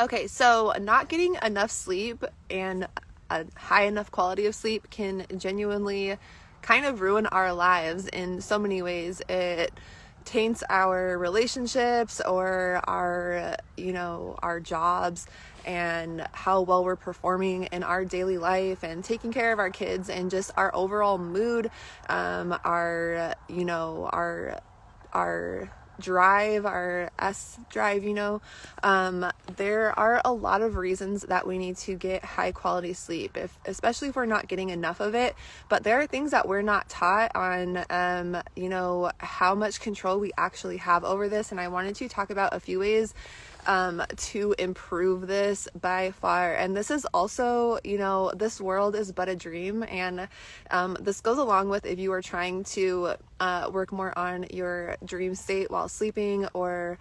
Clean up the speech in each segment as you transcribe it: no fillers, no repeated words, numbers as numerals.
Okay, so not getting enough sleep and a high enough quality of sleep can genuinely kind of ruin our lives in so many ways. It taints our relationships or our jobs and how well we're performing in our daily life and taking care of our kids and just our overall mood, our drive, our S drive, there are a lot of reasons that we need to get high quality sleep, especially if we're not getting enough of it. But there are things that we're not taught on, how much control we actually have over this. And I wanted to talk about a few ways to improve this by far. And this is also, this world is but a dream. And this goes along with if you are trying to work more on your dream state while sleeping or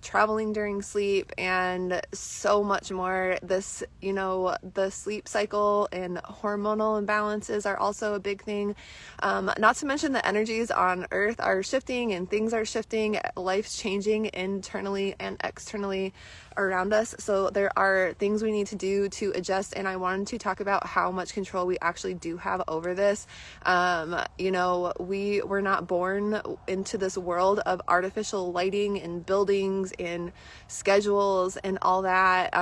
traveling during sleep and so much more. This, the sleep cycle and hormonal imbalances are also a big thing. Not to mention the energies on Earth are shifting and things are shifting. Life's changing internally and externally around us. So there are things we need to do to adjust. And I wanted to talk about how much control we actually do have over this. We were not born into this world of artificial lighting and buildings and schedules and all that.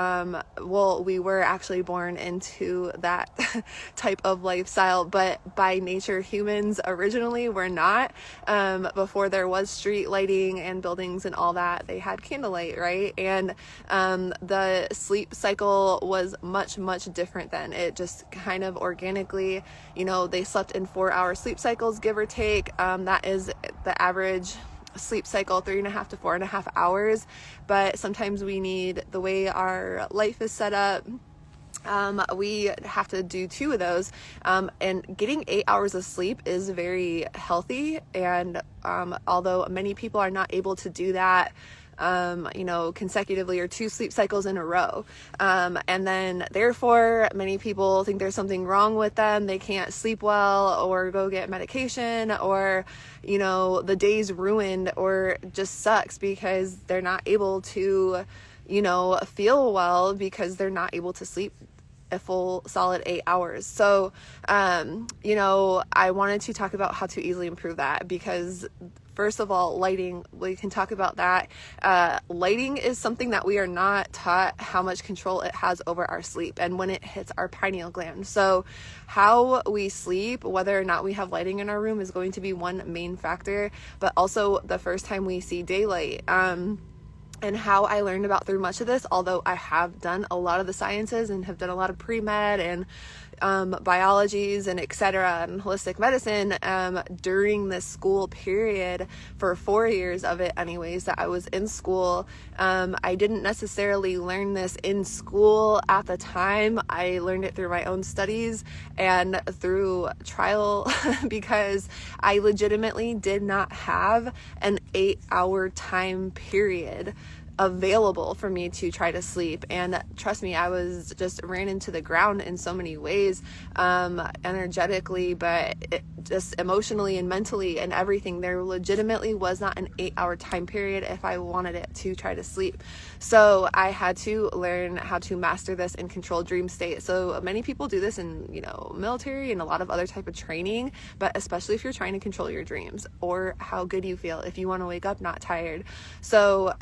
We were actually born into that type of lifestyle, but by nature, humans originally were not. Before there was street lighting and buildings and all that, they had candlelight, right? And the sleep cycle was much, much different then. It just kind of organically, they slept in 4-hour sleep cycles, give or take. That is the average sleep cycle, 3.5 to 4.5 hours. But sometimes we need, the way our life is set up, we have to do 2 of those. And getting 8 hours of sleep is very healthy. And although many people are not able to do that, consecutively or 2 sleep cycles in a row. And then therefore many people think there's something wrong with them. They can't sleep well or go get medication or, the day's ruined or just sucks because they're not able to, feel well because they're not able to sleep a full solid 8 hours. So, I wanted to talk about how to easily improve that because first of all, lighting, we can talk about that. Lighting is something that we are not taught how much control it has over our sleep and when it hits our pineal gland. So how we sleep, whether or not we have lighting in our room is going to be one main factor, but also the first time we see daylight. And how I learned about through much of this, although I have done a lot of the sciences and have done a lot of pre-med and biologies and etc. and holistic medicine during this school period for 4 years of it anyways that I was in school. I didn't necessarily learn this in school at the time. I learned it through my own studies and through trial because I legitimately did not have an 8-hour time period available for me to try to sleep. And trust me, I was just ran into the ground in so many ways, energetically, but just emotionally and mentally and everything. There legitimately was not an 8-hour time period if I wanted it to try to sleep. So I had to learn how to master this and control dream state. So many people do this in, military and a lot of other type of training, but especially if you're trying to control your dreams or how good you feel, if you want to wake up not tired. So,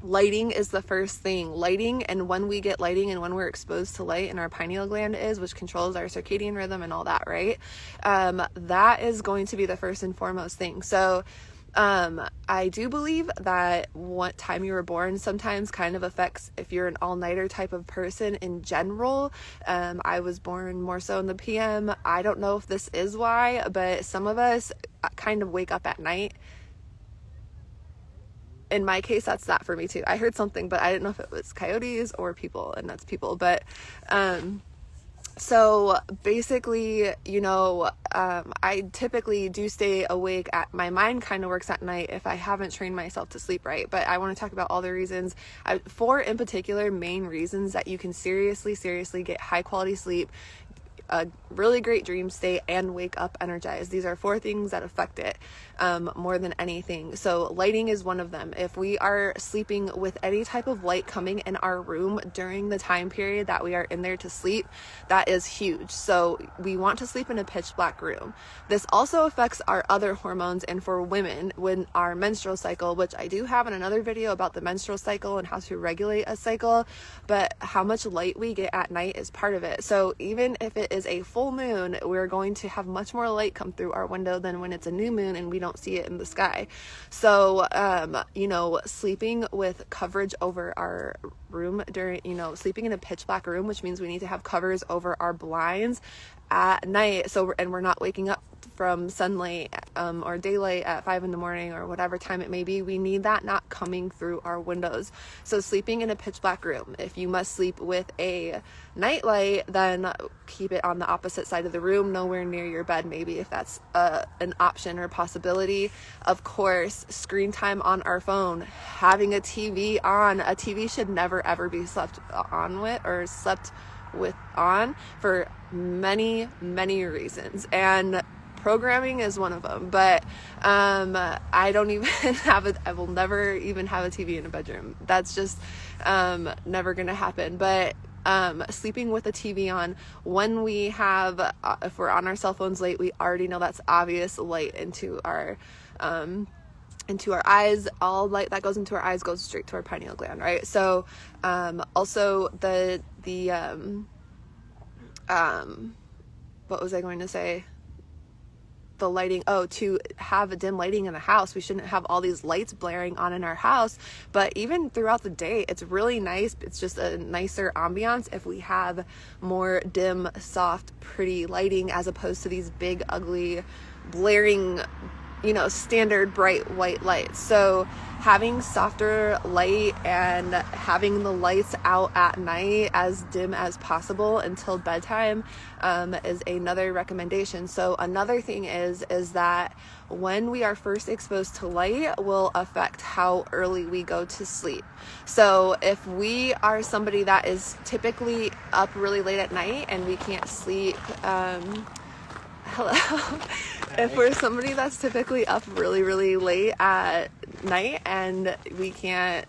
lighting is the first thing. Lighting, and when we get lighting and when we're exposed to light and our pineal gland which controls our circadian rhythm and all that, right? That is going to be the first and foremost thing. So I do believe that what time you were born sometimes kind of affects if you're an all-nighter type of person in general. I was born more so in the PM. I don't know if this is why, but some of us kind of wake up at night. In my case, that's that for me too. I heard something, but I didn't know if it was coyotes or people, and that's people. But, so basically, I typically do stay awake my mind kind of works at night if I haven't trained myself to sleep right. But I want to talk about all the reasons, 4 in particular main reasons that you can seriously get high quality sleep, a really great dream state, and wake up energized. These are 4 things that affect it. more than anything. So lighting is one of them. If we are sleeping with any type of light coming in our room during the time period that we are in there to sleep, that is huge. So we want to sleep in a pitch black room. This also affects our other hormones, and for women, when our menstrual cycle, which I do have in another video about the menstrual cycle and how to regulate a cycle, but how much light we get at night is part of it. So even if it is a full moon, we're going to have much more light come through our window than when it's a new moon and we don't see it in the sky. So, sleeping with coverage over our room during, sleeping in a pitch black room, which means we need to have covers over our blinds at night. So, and we're not waking up from sunlight or daylight at 5 a.m. or whatever time it may be. We need that not coming through our windows. So sleeping in a pitch black room. If you must sleep with a nightlight, then keep it on the opposite side of the room, nowhere near your bed, maybe, if that's an option or possibility. Of course, screen time on our phone, having a TV on. A TV should never ever be slept with on for many reasons, and programming is one of them. But I don't even I will never even have a TV in a bedroom. That's just never gonna happen. But sleeping with a TV on, when we have if we're on our cell phones late, we already know that's obvious light into our eyes. All light that goes into our eyes goes straight to our pineal gland, right? So also the what was I going to say? The lighting, to have a dim lighting in the house. We shouldn't have all these lights blaring on in our house, but even throughout the day, it's really nice. It's just a nicer ambiance if we have more dim, soft, pretty lighting, as opposed to these big, ugly, blaring, standard bright white lights. So having softer light and having the lights out at night as dim as possible until bedtime is another recommendation. So another thing is that when we are first exposed to light will affect how early we go to sleep. So if we are somebody that is typically up really late at night and we can't sleep, if we're somebody that's typically up really late at night and we can't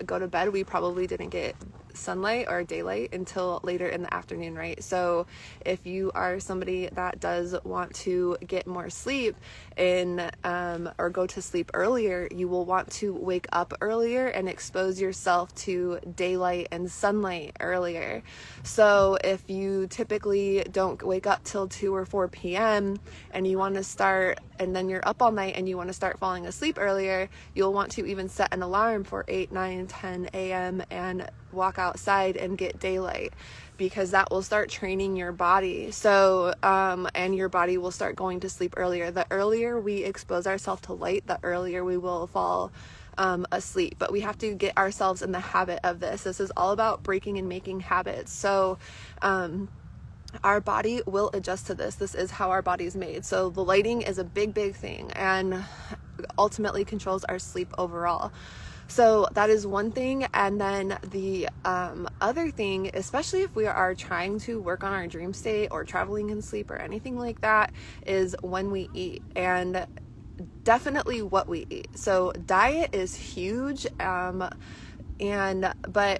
go to bed, we probably didn't get sunlight or daylight until later in the afternoon, right? So if you are somebody that does want to get more sleep or go to sleep earlier, you will want to wake up earlier and expose yourself to daylight and sunlight earlier. So if you typically don't wake up till 2 or 4 p.m. and you want to start, and then you're up all night and you want to start falling asleep earlier, you'll want to even set an alarm for 8, 9, 10 a.m. and walk outside and get daylight, because that will start training your body. So and your body will start going to sleep earlier. The earlier we expose ourselves to light, the earlier we will fall asleep. But we have to get ourselves in the habit of this. This is all about breaking and making habits. So our body will adjust to this. This is how our body is made. So the lighting is a big thing and ultimately controls our sleep overall. So that is one thing. And then the other thing, especially if we are trying to work on our dream state or traveling in sleep or anything like that, is when we eat, and definitely what we eat. So diet is huge. But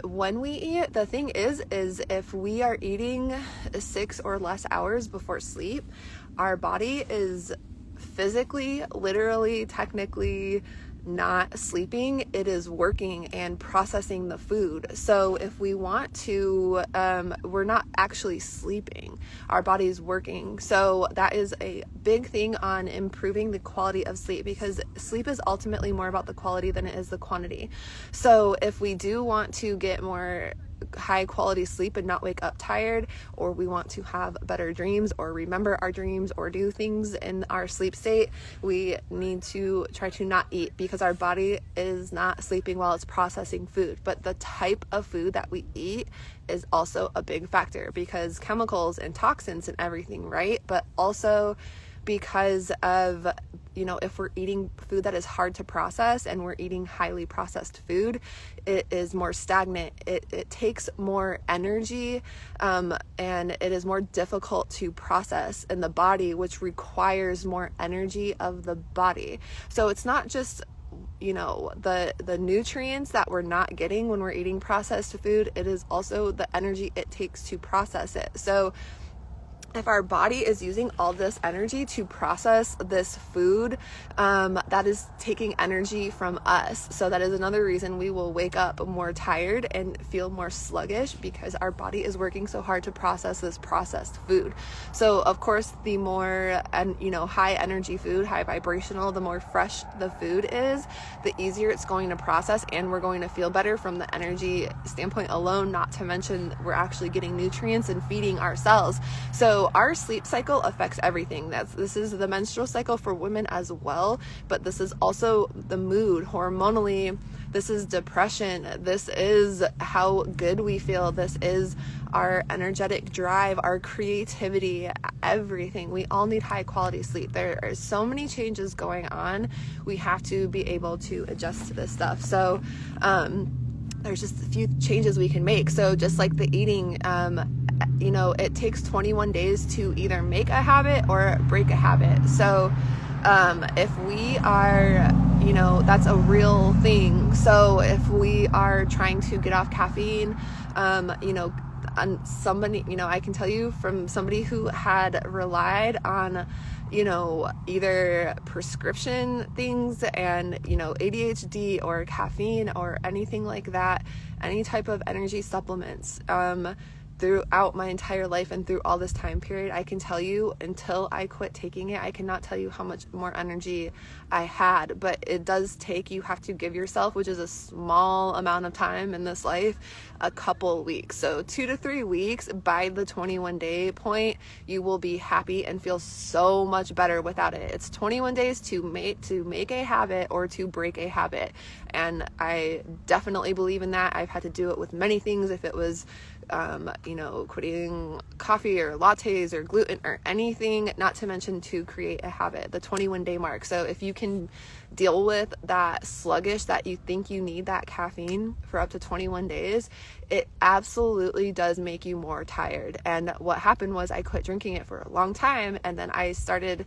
when we eat, the thing is if we are eating 6 or less hours before sleep, our body is physically, literally, technically not sleeping. It is working and processing the food. So if we want to, we're not actually sleeping. Our body's working. So that is a big thing on improving the quality of sleep, because sleep is ultimately more about the quality than it is the quantity. So if we do want to get more high quality sleep and not wake up tired, or we want to have better dreams or remember our dreams or do things in our sleep state, we need to try to not eat, because our body is not sleeping while it's processing food. But the type of food that we eat is also a big factor, because chemicals and toxins and everything, right? But also because of, if we're eating food that is hard to process and we're eating highly processed food, it is more stagnant. It takes more energy, and it is more difficult to process in the body, which requires more energy of the body. So it's not just the nutrients that we're not getting when we're eating processed food, it is also the energy it takes to process it. So if our body is using all this energy to process this food, that is taking energy from us. So that is another reason we will wake up more tired and feel more sluggish, because our body is working so hard to process this processed food. So of course, the more high energy food, high vibrational, the more fresh the food is, the easier it's going to process, and we're going to feel better from the energy standpoint alone, not to mention we're actually getting nutrients and feeding our cells. So our sleep cycle affects everything. This is the menstrual cycle for women as well, but this is also the mood, hormonally. This is depression. This is how good we feel. This is our energetic drive, our creativity, everything. We all need high quality sleep. There are so many changes going on. We have to be able to adjust to this stuff. So, there's just a few changes we can make. So just like the eating, it takes 21 days to either make a habit or break a habit. So if we are, that's a real thing. So if we are trying to get off caffeine, on somebody, I can tell you from somebody who had relied on, either prescription things and, ADHD or caffeine or anything like that, any type of energy supplements, throughout my entire life and through all this time period, I can tell you, until I quit taking it, I cannot tell you how much more energy I had. But it does take, you have to give yourself, which is a small amount of time in this life, a couple weeks. So 2 to 3 weeks. By the 21 day point, you will be happy and feel so much better without it. It's 21 days to make a habit or to break a habit. And I definitely believe in that. I've had to do it with many things. If it was quitting coffee or lattes or gluten or anything, not to mention to create a habit, the 21 day mark. So if you can deal with that sluggish, that you think you need that caffeine for up to 21 days, it absolutely does make you more tired. And what happened was I quit drinking it for a long time, and then I started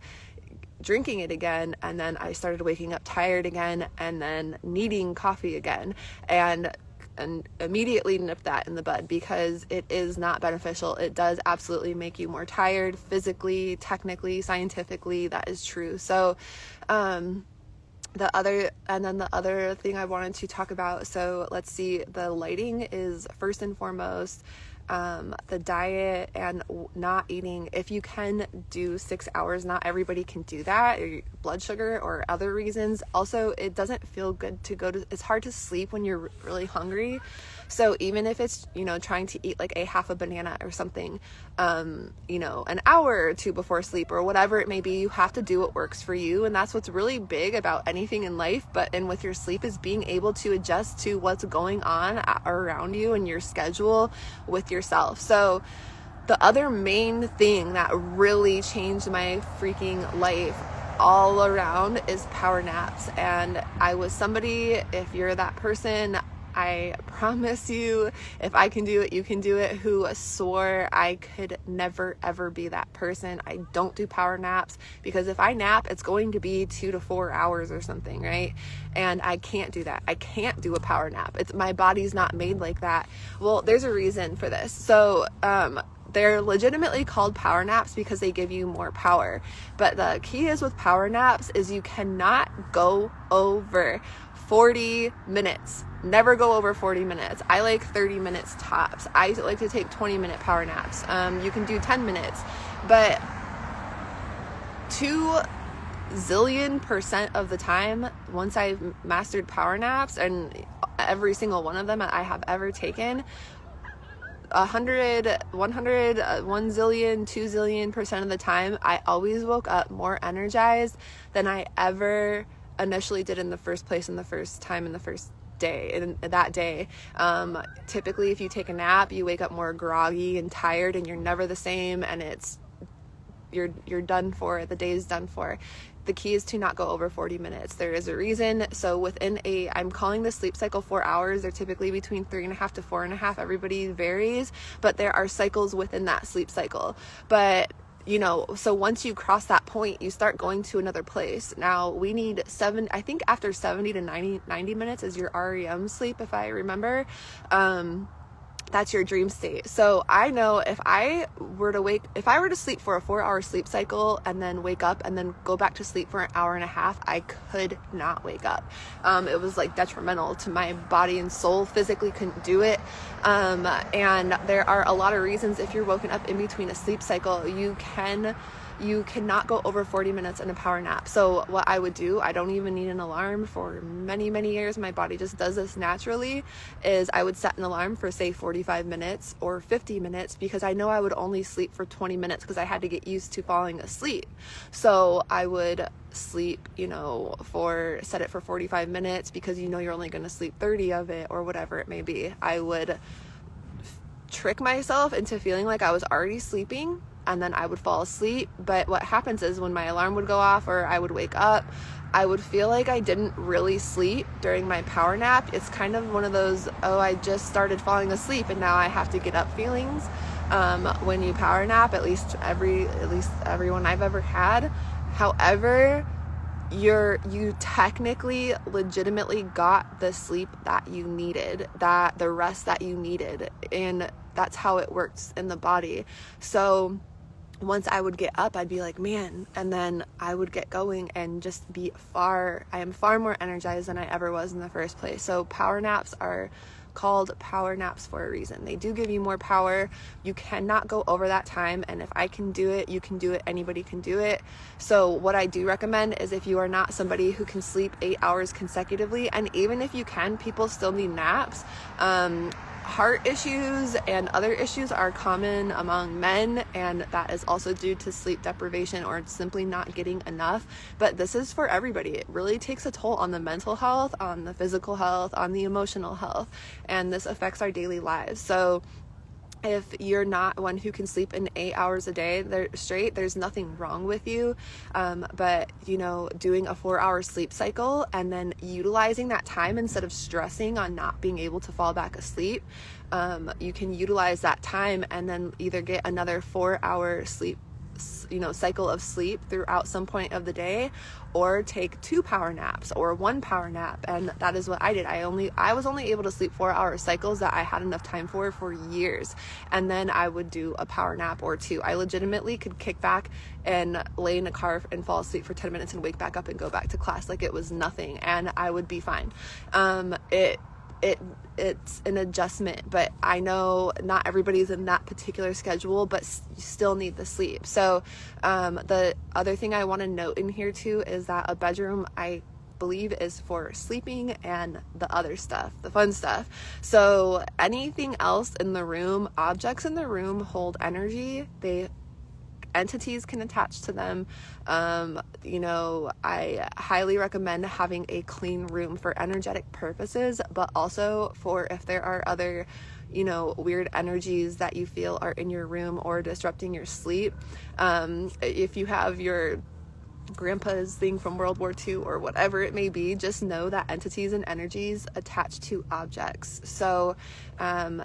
drinking it again, and then I started waking up tired again, and then needing coffee again, and immediately nip that in the bud, because it is not beneficial. It does absolutely make you more tired physically, technically, scientifically. That is true. So the other thing I wanted to talk about, so let's see, the lighting is first and foremost. The diet and not eating. If you can do 6 hours, not everybody can do that, or blood sugar or other reasons. Also, it doesn't feel good to it's hard to sleep when you're really hungry. So even if it's, trying to eat like a half a banana or something, an hour or two before sleep or whatever it may be, you have to do what works for you. And that's what's really big about anything in life, and with your sleep, is being able to adjust to what's going on around you and your schedule with yourself. So the other main thing that really changed my freaking life all around is power naps. And I was somebody, if you're that person, I promise you, if I can do it, you can do it, who swore I could never ever be that person. I don't do power naps, because if I nap, it's going to be 2 to 4 hours or something, right? And I can't do that. I can't do a power nap. My body's not made like that. Well, there's a reason for this. So, they're legitimately called power naps because they give you more power. But the key is with power naps is you cannot go over 40 minutes. Never go over 40 minutes. I like 30 minutes tops. I like to take 20-minute power naps. You can do 10 minutes, but 2 zillion% of the time, once I've mastered power naps, and every single one of them I have ever taken, 100, 100, 1 zillion, 2 zillion% of the time, I always woke up more energized than I ever initially did in the first place, in the first time, in the first day, in that day. Typically, if you take a nap, you wake up more groggy and tired, and you're never the same, and it's you're done for, the day is done for. The key is to not go over 40 minutes. There is a reason. So within I'm calling the sleep cycle 4 hours. They're typically between 3.5 to 4.5. Everybody varies, but there are cycles within that sleep cycle. But so once you cross that point, you start going to another place. Now we need I think after 70 to 90 minutes is your REM sleep, if I remember. That's your dream state. So I know if I were to sleep for a 4-hour sleep cycle and then wake up and then go back to sleep for an hour and a half, I could not wake up. It was like detrimental to my body and soul. Physically couldn't do it. And there are a lot of reasons if you're woken up in between a sleep cycle, you cannot go over 40 minutes in a power nap. So what I would do, I don't even need an alarm. For many, many years, my body just does this naturally, is I would set an alarm for say 45 minutes or 50 minutes because I know I would only sleep for 20 minutes because I had to get used to falling asleep. So I would sleep, set it for 45 minutes because you're only going to sleep 30 of it or whatever it may be. I would trick myself into feeling like I was already sleeping, and then I would fall asleep. But what happens is when my alarm would go off or I would wake up, I would feel like I didn't really sleep during my power nap. It's kind of one of those, I just started falling asleep and now I have to get up feelings when you power nap, at least everyone I've ever had. However, you technically legitimately got the sleep that you needed, the rest that you needed, and that's how it works in the body. So once I would get up, I'd be like, man, and then I would get going and just I am far more energized than I ever was in the first place. So power naps are called power naps for a reason. They do give you more power. You cannot go over that time, and if I can do it, you can do it. Anybody can do it. So what I do recommend is if you are not somebody who can sleep 8 hours consecutively, and even if you can, people still need naps. Heart issues and other issues are common among men, and that is also due to sleep deprivation or simply not getting enough. But this is for everybody. It really takes a toll on the mental health, on the physical health, on the emotional health, and this affects our daily lives. So if you're not one who can sleep in 8 hours a day straight, there's nothing wrong with you. But doing a 4-hour sleep cycle and then utilizing that time instead of stressing on not being able to fall back asleep, you can utilize that time and then either get another 4-hour sleep cycle of sleep throughout some point of the day, or take 2 power naps or 1 power nap. And that is what I did. I was only able to sleep 4-hour cycles that I had enough time for years, and then I would do a power nap or 2. I legitimately could kick back and lay in a car and fall asleep for 10 minutes and wake back up and go back to class like it was nothing, and I would be fine. It's an adjustment, but I know not everybody's in that particular schedule, but you still need the sleep. So the other thing I want to note in here too is that a bedroom, I believe, is for sleeping and the other stuff, the fun stuff. So anything else in the room, objects in the room hold energy. Entities can attach to them. I highly recommend having a clean room for energetic purposes, but also for if there are other, weird energies that you feel are in your room or disrupting your sleep. If you have your grandpa's thing from World War II or whatever it may be, just know that entities and energies attach to objects. So, I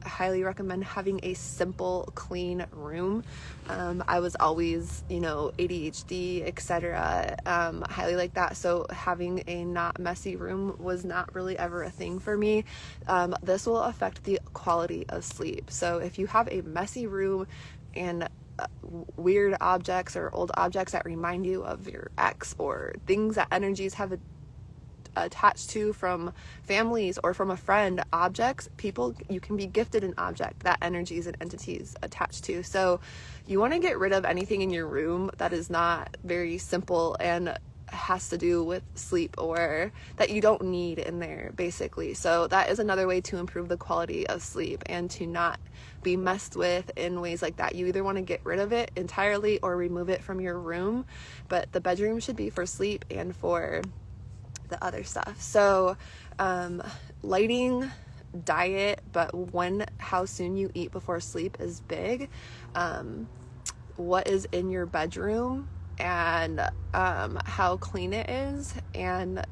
highly recommend having a simple, clean room. I was always, ADHD, etc. Highly like that. So having a not messy room was not really ever a thing for me. This will affect the quality of sleep. So if you have a messy room and weird objects or old objects that remind you of your ex, or things that energies have attached to from families or from a friend, objects, people, you can be gifted an object that energies and entities attached to. So you want to get rid of anything in your room that is not very simple and has to do with sleep, or that you don't need in there, basically. So that is another way to improve the quality of sleep and to not be messed with in ways like that. You either want to get rid of it entirely or remove it from your room, but the bedroom should be for sleep and for the other stuff. So lighting, diet, but how soon you eat before sleep is big. What is in your bedroom, and how clean it is, and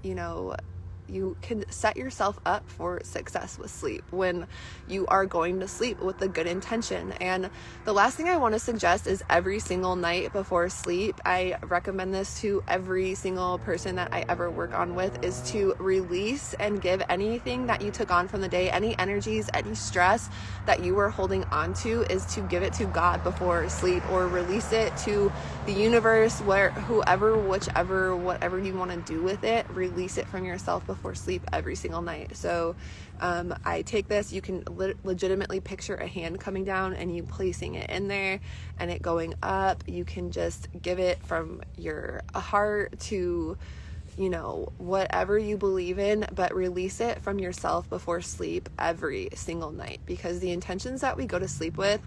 you can set yourself up for success with sleep when you are going to sleep with a good intention. And the last thing I want to suggest is every single night before sleep, I recommend this to every single person that I ever work on with, is to release and give anything that you took on from the day, any energies, any stress that you were holding on to, is to give it to God before sleep, or release it to the universe, whatever you want to do with it. Release it from yourself before sleep every single night. So I take this, you can legitimately picture a hand coming down and you placing it in there and it going up. You can just give it from your heart to whatever you believe in, but release it from yourself before sleep every single night, because the intentions that we go to sleep with,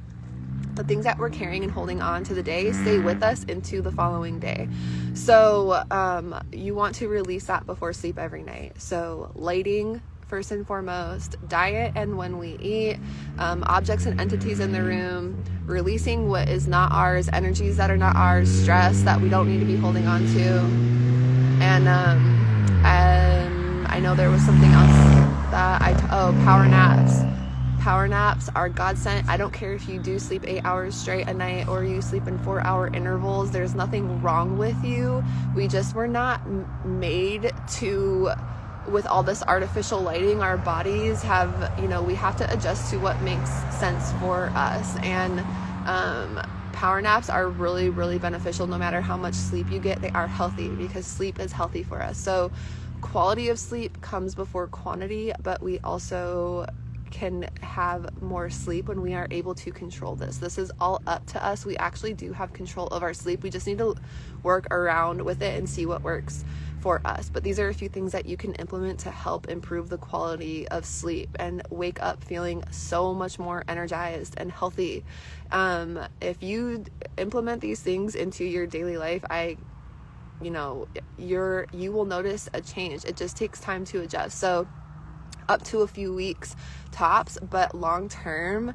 the things that we're carrying and holding on to the day, stay with us into the following day. So you want to release that before sleep every night. So lighting first and foremost, diet and when we eat, objects and entities in the room, releasing what is not ours, energies that are not ours, stress that we don't need to be holding on to. And I know there was something else that power naps. Power naps are godsend. I don't care if you do sleep 8 hours straight a night or you sleep in 4-hour intervals. There's nothing wrong with you. We just were not made to, with all this artificial lighting, our bodies have, we have to adjust to what makes sense for us. And power naps are really, really beneficial. No matter how much sleep you get, they are healthy, because sleep is healthy for us. So quality of sleep comes before quantity, but we also can have more sleep when we are able to control this. This is all up to us. We actually do have control of our sleep. We just need to work around with it and see what works for us. But these are a few things that you can implement to help improve the quality of sleep and wake up feeling so much more energized and healthy. If you implement these things into your daily life, you will notice a change. It just takes time to adjust. So up to a few weeks tops, but long term,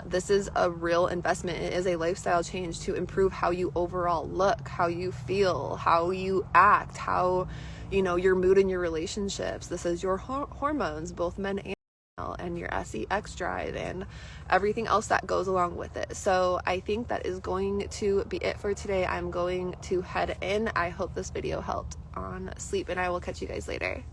this is a real investment. It is a lifestyle change to improve how you overall look, how you feel, how you act, how your mood in your relationships. This is your hormones, both men and female, and your sex drive and everything else that goes along with it. So I think that is going to be it for today. I'm going to head in. I hope this video helped on sleep, and I will catch you guys later.